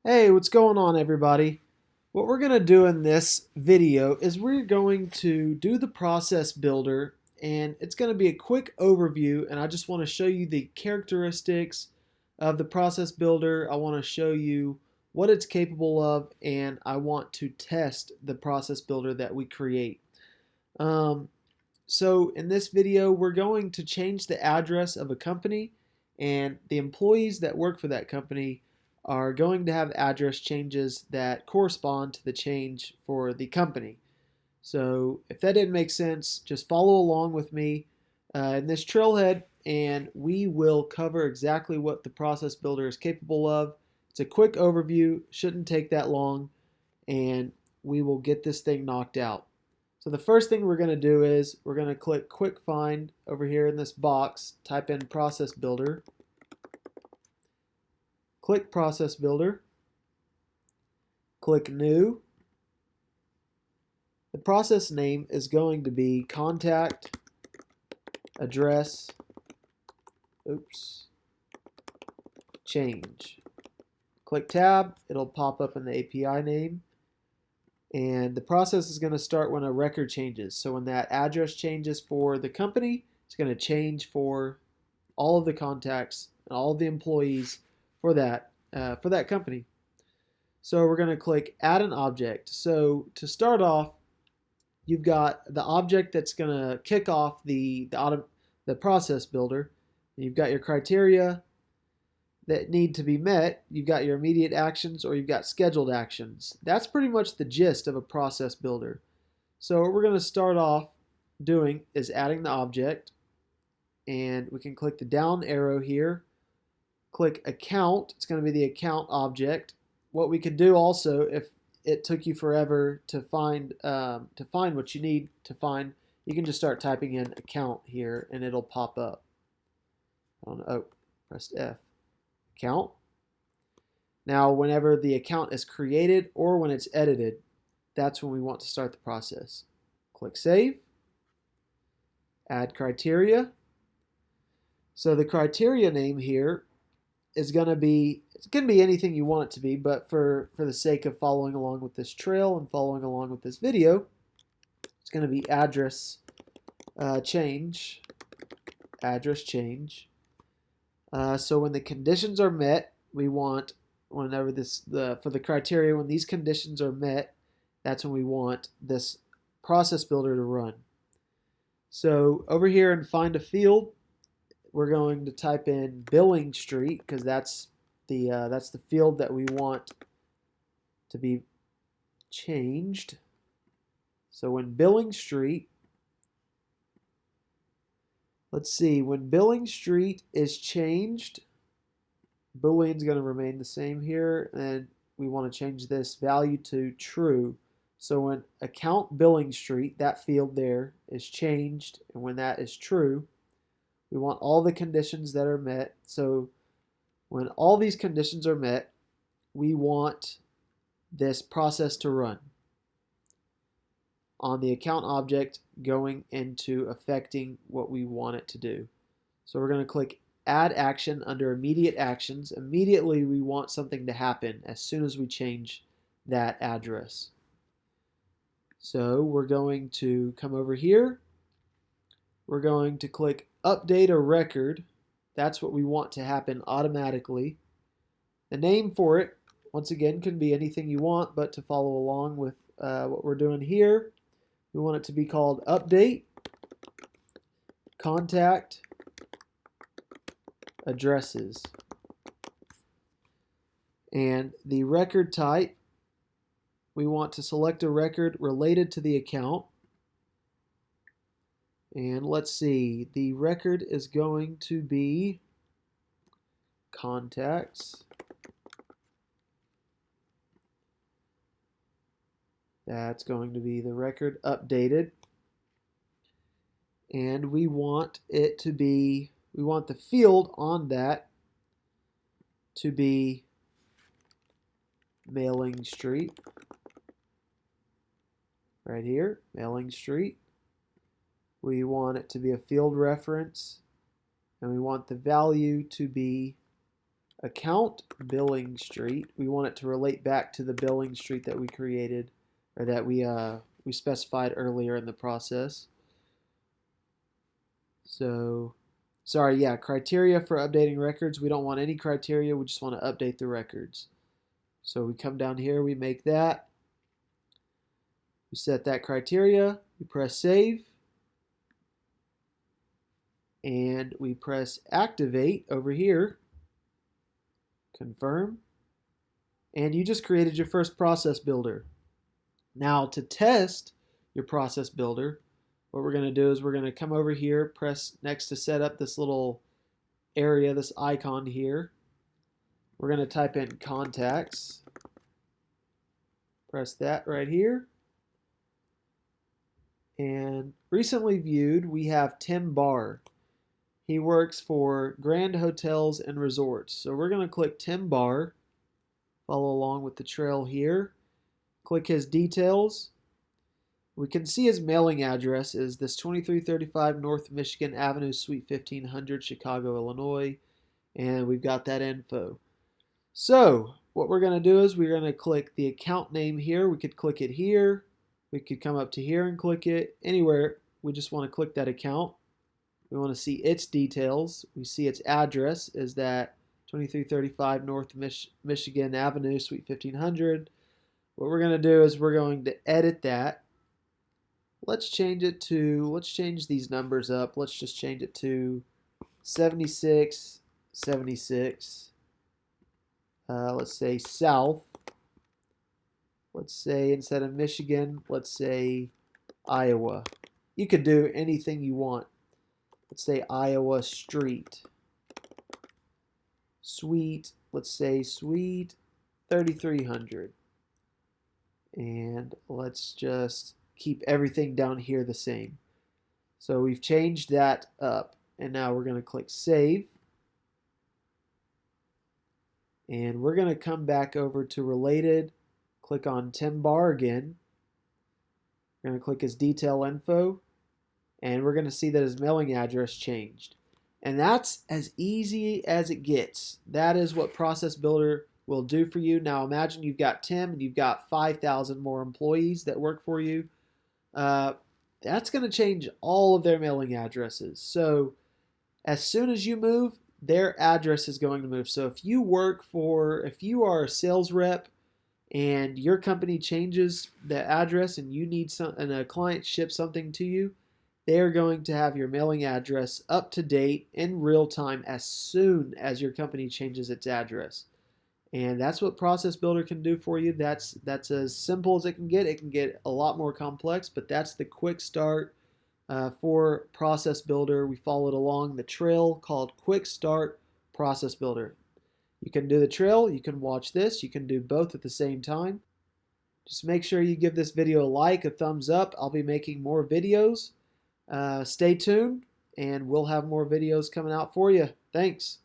Hey, what's going on, everybody? What we're going to do in this video is we're going to do the process builder, and it's going to be a quick overview, and I just want to show you the characteristics of the process builder. I want to show you what it's capable of, and I want to test the process builder that we create. Um, so in this video, we're going to change the address of a company, and the employees that work for that company are going to have address changes that correspond to the change for the company. So if that didn't make sense, just follow along with me in this trailhead, and we will cover exactly what the process builder is capable of. It's a quick overview, shouldn't take that long, and we will get this thing knocked out. So the first thing we're going to do is we're going to click Quick Find over here in this box, type in Process Builder, click Process Builder, click New. The process name is going to be Contact Address Change. Click Tab, it'll pop up in the API name. And the process is going to start when a record changes. So when that address changes for the company, it's going to change for all of the contacts and all of the employees for that company. So we're going to click Add an Object. So to start off, you've got the object that's going to kick off the process builder. You've got your criteria that need to be met. You've got your immediate actions, or you've got scheduled actions. That's pretty much the gist of a process builder. So what we're going to start off doing is adding the object, and we can click the down arrow here, click account. It's going to be the account object. What we could do also, if it took you forever to find what you need to find, you can just start typing in account here and it'll pop up. Pressed F. Account. Now, whenever the account is created or when it's edited, that's when we want to start the process. Click Save. Add criteria. So the criteria name here is going to be, it can be anything you want it to be, but for the sake of following along with this trail and following along with this video, it's going to be address change. Address change. So when the conditions are met, we want for the criteria, when these conditions are met, that's when we want this process builder to run. So over here in Find a Field, we're going to type in Billing Street because that's the field that we want to be changed. So when Billing Street, let's see, when Billing Street is changed, Boolean's going to remain the same here, and we want to change this value to true. So when account Billing Street, that field there, is changed, and when that is true, we want all the conditions that are met. So when all these conditions are met, we want this process to run on the account object, going into affecting what we want it to do. So we're going to click Add Action under Immediate Actions. Immediately we want something to happen as soon as we change that address. So we're going to come over here. We're going to click Update a Record. That's what we want to happen automatically. The name for it, once again, can be anything you want, but to follow along with what we're doing here, we want it to be called Update Contact Addresses. And the record type, we want to select a record related to the account. And let's see, the record is going to be contacts. That's going to be the record updated. And we want it to be, we want the field on that to be Mailing Street. Right here, Mailing Street. We want it to be a field reference, and we want the value to be account billing street. We want it to relate back to the billing street that we created, or that we specified earlier in the process. So, sorry, yeah, criteria for updating records. We don't want any criteria. We just want to update the records. So we come down here, we make that. We set that criteria. We press save. And we press activate over here. Confirm. And you just created your first process builder. Now to test your process builder, what we're going to do is we're going to come over here, press next to set up this little area, this icon here. We're going to type in contacts. Press that right here. And recently viewed, we have Tim Barr. He works for Grand Hotels and Resorts. So we're going to click Tim Barr. Follow along with the trail here. Click his details. We can see his mailing address is this 2335 North Michigan Avenue, Suite 1500, Chicago, Illinois. And we've got that info. So what we're going to do is we're going to click the account name here. We could click it here. We could come up to here and click it. Anywhere, we just want to click that account. We want to see its details. We see its address is that 2335 North Michigan Avenue, Suite 1500. What we're going to do is we're going to edit that. Let's change these numbers up. Let's just change it to 76, 76. Let's say South. Let's say instead of Michigan, let's say Iowa. You could do anything you want. Let's say Iowa Street. Suite, let's say Suite 3300. And let's just keep everything down here the same. So we've changed that up. And now we're going to click Save. And we're going to come back over to Related. Click on Tim Barr again. We're going to click his detail info. And we're going to see that his mailing address changed. And that's as easy as it gets. That is what Process Builder will do for you. Now imagine you've got Tim and you've got 5,000 more employees that work for you. That's going to change all of their mailing addresses. So as soon as you move, their address is going to move. So if you are a sales rep and your company changes the address and you need and a client ships something to you, they are going to have your mailing address up to date in real time as soon as your company changes its address. And that's what Process Builder can do for you. That's as simple as it can get. It can get a lot more complex, but that's the quick start for Process Builder. We followed along the trail called Quick Start Process Builder. You can do the trail, you can watch this, you can do both at the same time. Just make sure you give this video a like, a thumbs up. I'll be making more videos. Stay tuned, and we'll have more videos coming out for you. Thanks.